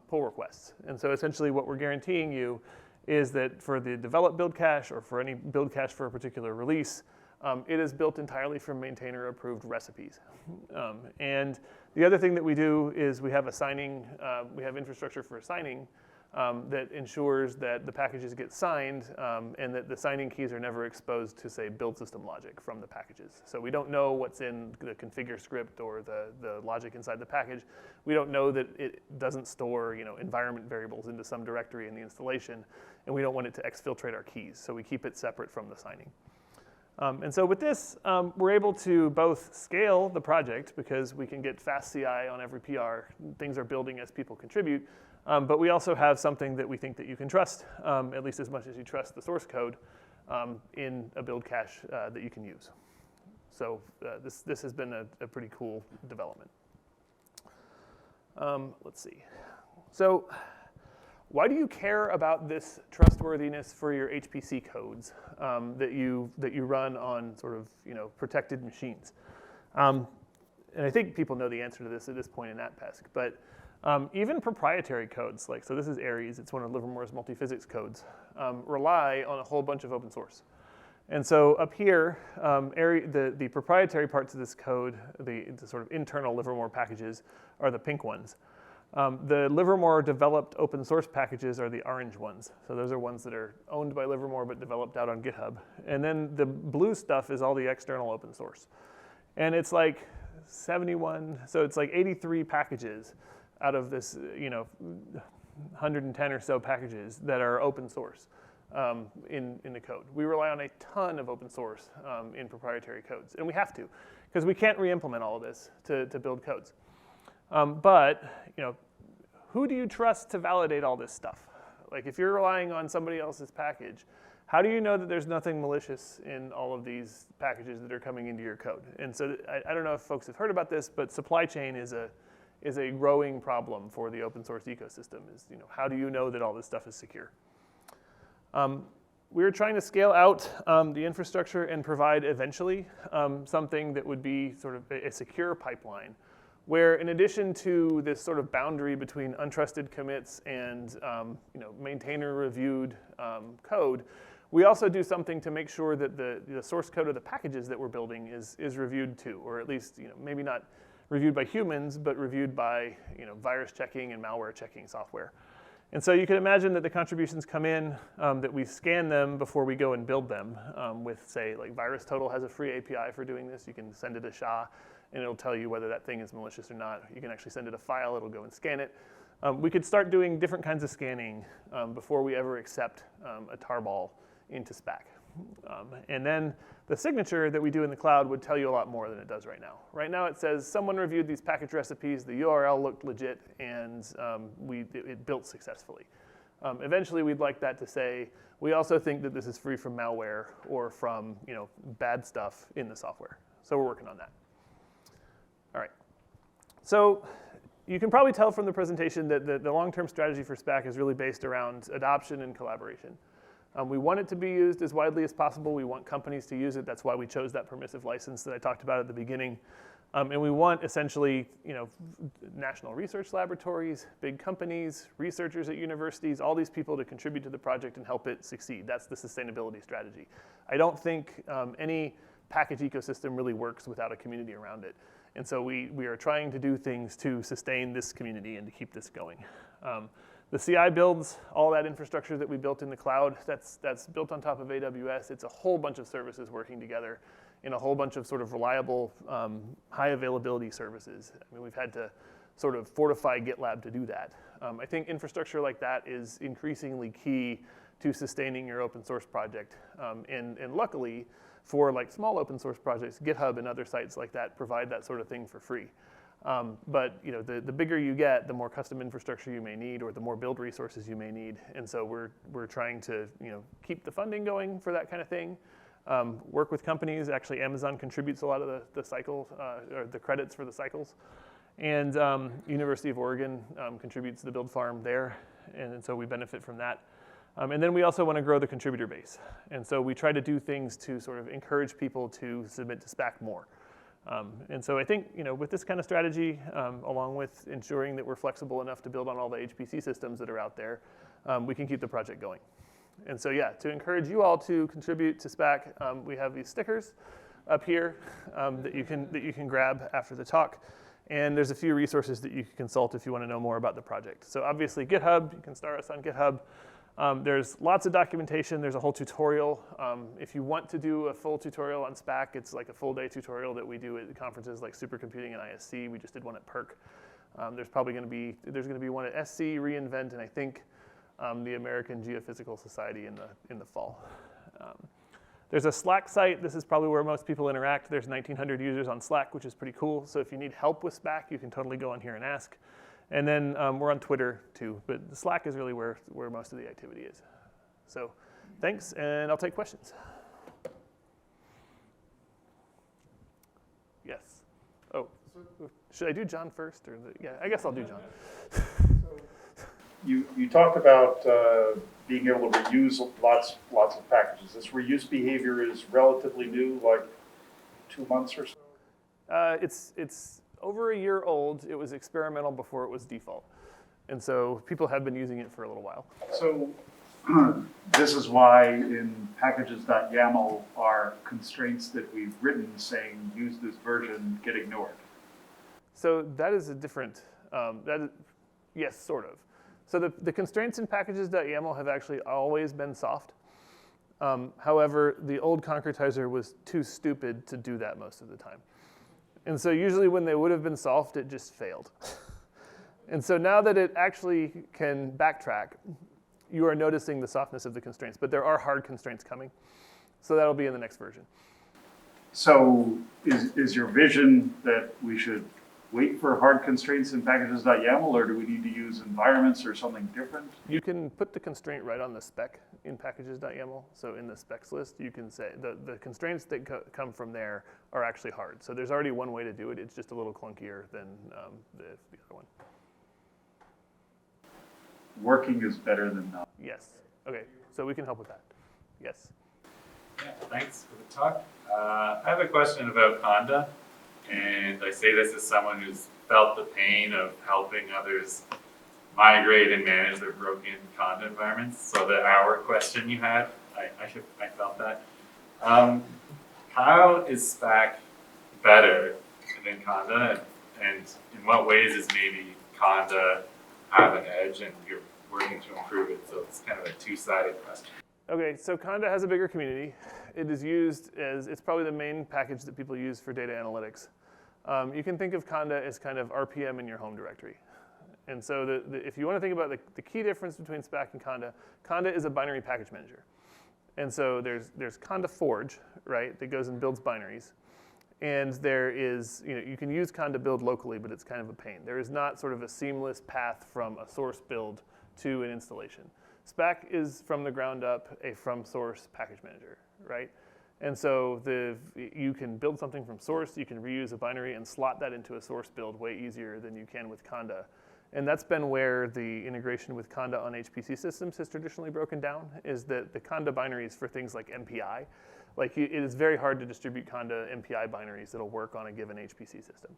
pull requests. And so essentially what we're guaranteeing you is that for the develop build cache or for any build cache for a particular release, it is built entirely from maintainer approved recipes. And the other thing that we do is we have we have infrastructure for assigning that ensures that the packages get signed and that the signing keys are never exposed to, say, build system logic from the packages. So we don't know what's in the configure script or the logic inside the package. We don't know that it doesn't store environment variables into some directory in the installation, and we don't want it to exfiltrate our keys. So we keep it separate from the signing. And so with this, we're able to both scale the project because we can get fast CI on every PR. Things are building as people contribute. But we also have something that we think that you can trust, at least as much as you trust the source code, in a build cache that you can use. So this has been a pretty cool development. Let's see. So why do you care about this trustworthiness for your HPC codes that you run on sort of protected machines? And I think people know the answer to this at this point in ATPESC, but even proprietary codes, so this is Aries, it's one of Livermore's multi-physics codes, rely on a whole bunch of open source. And so up here, the proprietary parts of this code, the sort of internal Livermore packages, are the pink ones. The Livermore developed open source packages are the orange ones. So those are ones that are owned by Livermore but developed out on GitHub. And then the blue stuff is all the external open source. And it's like 71, so it's like 83 packages out of this 110 or so packages that are open source in the code. We rely on a ton of open source in proprietary codes, and we have to, because we can't re-implement all of this to build codes. But who do you trust to validate all this stuff? Like if you're relying on somebody else's package, how do you know that there's nothing malicious in all of these packages that are coming into your code? And so I don't know if folks have heard about this, but supply chain is a growing problem for the open source ecosystem. How do you know that all this stuff is secure? We're trying to scale out the infrastructure and provide eventually something that would be sort of a secure pipeline, where in addition to this sort of boundary between untrusted commits and maintainer reviewed code, we also do something to make sure that the source code of the packages that we're building is reviewed too, or at least maybe not reviewed by humans, but reviewed by virus checking and malware checking software. And so you can imagine that the contributions come in, that we scan them before we go and build them with, say, like VirusTotal has a free API for doing this. You can send it a SHA, and it'll tell you whether that thing is malicious or not. You can actually send it a file, it'll go and scan it. We could start doing different kinds of scanning before we ever accept a tarball into Spack. And then the signature that we do in the cloud would tell you a lot more than it does right now. Right now it says someone reviewed these package recipes, the URL looked legit, and it built successfully. Eventually, we'd like that to say, we also think that this is free from malware or from bad stuff in the software. So we're working on that. All right. So you can probably tell from the presentation that the long-term strategy for Spack is really based around adoption and collaboration. We want it to be used as widely as possible. We want companies to use it. That's why we chose that permissive license that I talked about at the beginning. And we want essentially, national research laboratories, big companies, researchers at universities, all these people to contribute to the project and help it succeed. That's the sustainability strategy. I don't think any package ecosystem really works without a community around it. And so we are trying to do things to sustain this community and to keep this going. The CI builds all that infrastructure that we built in the cloud. That's built on top of AWS. It's a whole bunch of services working together in a whole bunch of sort of reliable, high availability services. I mean, we've had to sort of fortify GitLab to do that. I think infrastructure like that is increasingly key to sustaining your open source project. And luckily, for like small open source projects, GitHub and other sites like that provide that sort of thing for free. But the bigger you get, the more custom infrastructure you may need, or the more build resources you may need. And so we're trying to keep the funding going for that kind of thing. Work with companies. Actually, Amazon contributes a lot of the cycle, or the credits for the cycles. And University of Oregon contributes the build farm there. And so we benefit from that. And then we also want to grow the contributor base. And so we try to do things to sort of encourage people to submit to Spack more. And so I think, with this kind of strategy, along with ensuring that we're flexible enough to build on all the HPC systems that are out there, we can keep the project going. And so, yeah, to encourage you all to contribute to Spack, we have these stickers up here that you can grab after the talk. And there's a few resources that you can consult if you want to know more about the project. So obviously GitHub, you can start us on GitHub. There's lots of documentation. There's a whole tutorial. If you want to do a full tutorial on Spack, it's like a full day tutorial that we do at conferences like Supercomputing and ISC. We just did one at PERC. There's probably going to be one at SC, reInvent, and I think the American Geophysical Society in the fall. There's a Slack site. This is probably where most people interact. There's 1,900 users on Slack, which is pretty cool. So if you need help with Spack, you can totally go on here and ask. And then we're on Twitter too, but the Slack is really where most of the activity is. So thanks, and I'll take questions. Yes. Oh, should I do John first? Yeah, I guess I'll do John. You talked about being able to reuse lots of packages. This reuse behavior is relatively new, like 2 months or so? It's over a year old. It was experimental before it was default. And so people have been using it for a little while. So this is why in packages.yaml our constraints that we've written saying use this version get ignored. So that is a different, yes, sort of. So the constraints in packages.yaml have actually always been soft. However, the old concretizer was too stupid to do that most of the time. And so usually when they would have been soft, it just failed. And so now that it actually can backtrack, you are noticing the softness of the constraints, but there are hard constraints coming. So that'll be in the next version. So is your vision that we should wait for hard constraints in packages.yaml, or do we need to use environments or something different? You can put the constraint right on the spec in packages.yaml. So in the specs list, you can say the constraints that come from there are actually hard. So there's already one way to do it. It's just a little clunkier than the other one. Working is better than not. Yes. Okay. So we can help with that. Yes. Yeah, thanks for the talk. I have a question about Conda. And I say this as someone who's felt the pain of helping others migrate and manage their broken Conda environments. So the hour question you had, I felt that. How is Spack better than Conda? And in what ways is maybe Conda have an edge and you're working to improve it? So it's kind of a two-sided question. Okay, so Conda has a bigger community. It is used as, it's probably the main package that people use for data analytics. You can think of Conda as kind of RPM in your home directory. And so if you want to think about the key difference between Spack and Conda, Conda is a binary package manager. And so there's Conda Forge, right, that goes and builds binaries. And there is, you can use Conda build locally, but it's kind of a pain. There is not sort of a seamless path from a source build to an installation. Spack is from the ground up a from source package manager, right? And so you can build something from source, you can reuse a binary and slot that into a source build way easier than you can with Conda. And that's been where the integration with Conda on HPC systems has traditionally broken down, is that the Conda binaries for things like MPI, like it is very hard to distribute Conda MPI binaries that'll work on a given HPC system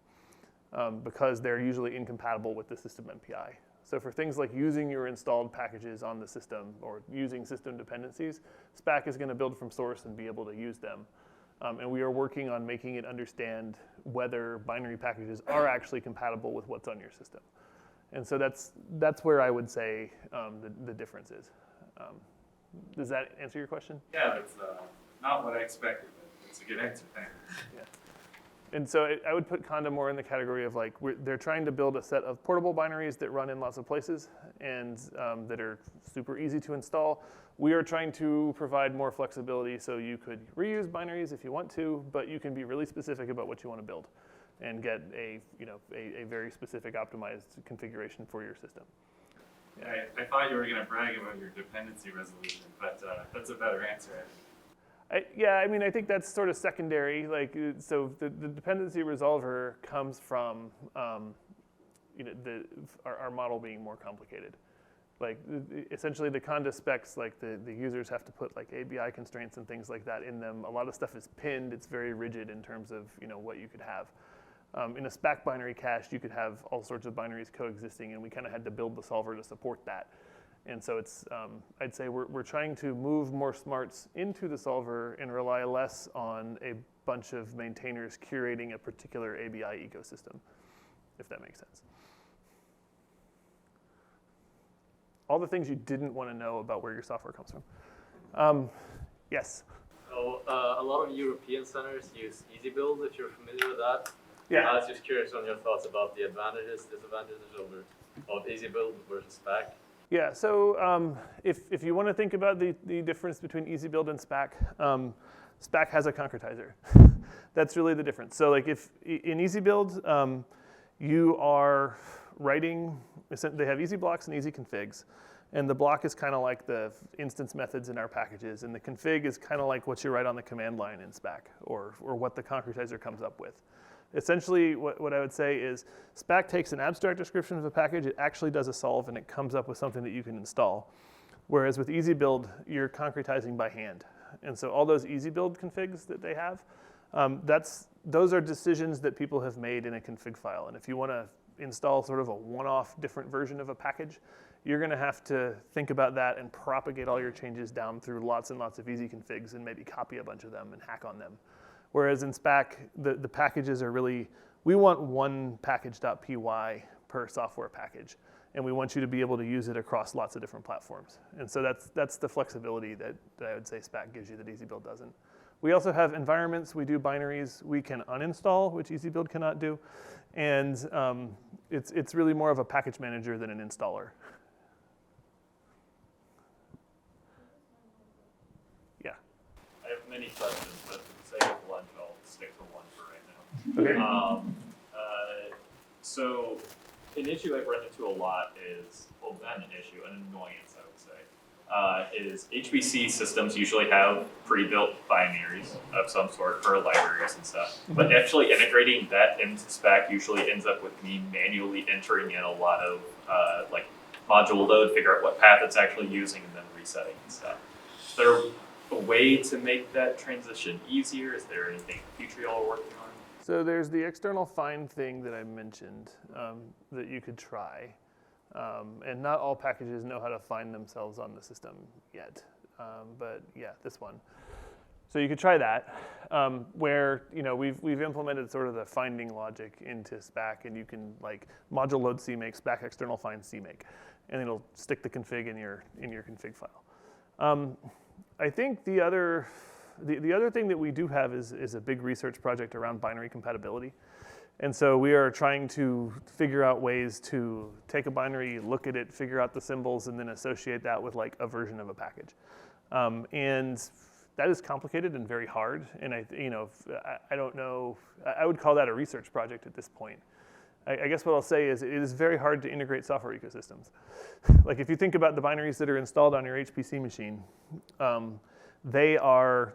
because they're usually incompatible with the system MPI. So for things like using your installed packages on the system or using system dependencies, Spack is going to build from source and be able to use them. And we are working on making it understand whether binary packages are actually compatible with what's on your system. And so that's where I would say the difference is. Does that answer your question? Yeah, that's not what I expected, but it's a good answer, thanks. Yeah. And so I would put Conda more in the category of like, they're trying to build a set of portable binaries that run in lots of places and that are super easy to install. We are trying to provide more flexibility so you could reuse binaries if you want to, but you can be really specific about what you want to build and get a very specific optimized configuration for your system. Yeah, I thought you were going to brag about your dependency resolution, but that's a better answer. I mean, I think that's sort of secondary. Like, so the dependency resolver comes from our model being more complicated. Like, essentially, the Conda specs, like the users have to put like ABI constraints and things like that in them. A lot of stuff is pinned. It's very rigid in terms of what you could have. In a Spack binary cache, you could have all sorts of binaries coexisting, and we kind of had to build the solver to support that. And so it's, I'd say we're trying to move more smarts into the solver and rely less on a bunch of maintainers curating a particular ABI ecosystem, if that makes sense. All the things you didn't want to know about where your software comes from. Yes? So a lot of European centers use EasyBuild, if you're familiar with that. Yeah. I was just curious on your thoughts about the advantages, disadvantages of EasyBuild versus Spack. Yeah, so if you want to think about the difference between EasyBuild and Spack, Spack has a concretizer. That's really the difference. So like if in EasyBuild, you are writing, they have easy blocks and easy configs. And the block is kind of like the instance methods in our packages. And the config is kind of like what you write on the command line in Spack or what the concretizer comes up with. Essentially, what I would say is Spack takes an abstract description of a package, it actually does a solve, and it comes up with something that you can install. Whereas with EasyBuild, you're concretizing by hand. And so all those EasyBuild configs that they have, those are decisions that people have made in a config file. And if you want to install sort of a one-off different version of a package, you're going to have to think about that and propagate all your changes down through lots and lots of easy configs and maybe copy a bunch of them and hack on them. Whereas in Spack, the packages are really, we want one package.py per software package. And we want you to be able to use it across lots of different platforms. And so that's the flexibility that I would say Spack gives you that EasyBuild doesn't. We also have environments. We do binaries. We can uninstall, which EasyBuild cannot do. And it's really more of a package manager than an installer. Yeah. I have many questions, but for the sake of lunch, I'll stick to one for right now. Okay. So an issue I've run into a lot is, well, not an issue, an annoyance, I would say, is HPC systems usually have pre-built binaries of some sort for libraries and stuff. But actually integrating that into Spack usually ends up with me manually entering in a lot of like module load, figure out what path it's actually using, and then resetting and stuff. Is there a way to make that transition easier? Is there anything in the future y'all are working on? So there's the external find thing that I mentioned that you could try. And not all packages know how to find themselves on the system yet. But yeah, this one. So you could try that, where we've implemented sort of the finding logic into Spack, and you can like module load CMake, Spack external find CMake, and it'll stick the config in your config file. I think the other thing that we do have is a big research project around binary compatibility. And so we are trying to figure out ways to take a binary, look at it, figure out the symbols, and then associate that with like a version of a package. And that is complicated and very hard. And I don't know, I would call that a research project at this point. I guess what I'll say is it is very hard to integrate software ecosystems. Like if you think about the binaries that are installed on your HPC machine, they're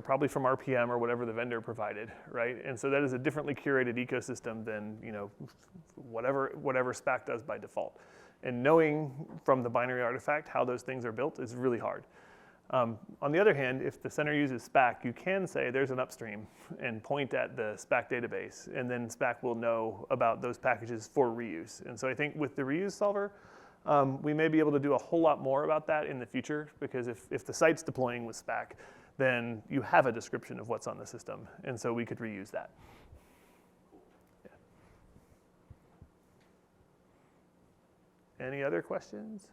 probably from RPM or whatever the vendor provided, right? And so that is a differently curated ecosystem than whatever Spack does by default. And knowing from the binary artifact how those things are built is really hard. On the other hand, if the center uses Spack, you can say there's an upstream and point at the Spack database, and then Spack will know about those packages for reuse. And so I think with the reuse solver, we may be able to do a whole lot more about that in the future, because if the site's deploying with Spack, then you have a description of what's on the system, and so we could reuse that. Yeah. Any other questions?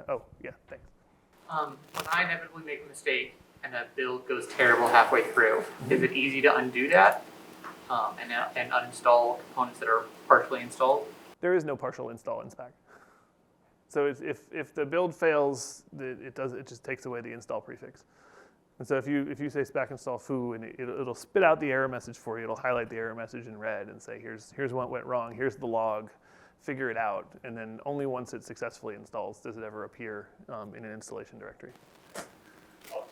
Oh, yeah, thanks. When I inevitably make a mistake and a build goes terrible halfway through, is it easy to undo that and uninstall components that are partially installed? There is no partial install in Spack. So if the build fails, it just takes away the install prefix. And so if you say Spack install foo, and it'll spit out the error message for you, it'll highlight the error message in red and say here's what went wrong, here's the log, figure it out, and then only once it successfully installs does it ever appear in an installation directory. I'll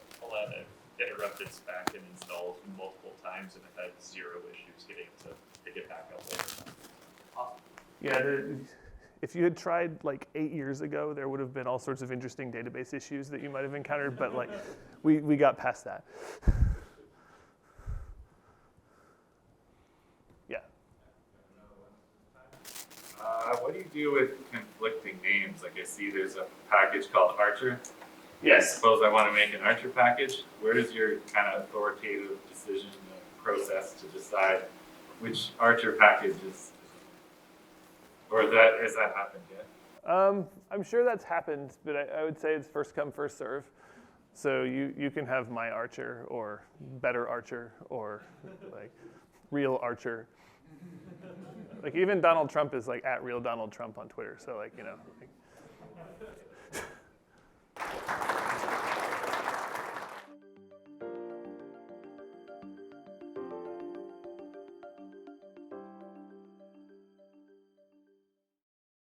add it interrupted Spack and installed multiple times, and it had zero issues getting to pick it back up later. Awesome. Yeah, if you had tried like 8 years ago, there would have been all sorts of interesting database issues that you might have encountered, but like we got past that. Yeah. What do you do with conflicting names? Like I see there's a package called Archer. Yes. Suppose I want to make an Archer package. Where is your kind of authoritative decision process to decide which Archer package is, or has that happened yet? I'm sure that's happened, but I would say it's first come, first serve. So you can have my Archer or better Archer or like real Archer. Like even Donald Trump is like @real Donald Trump on Twitter. So like.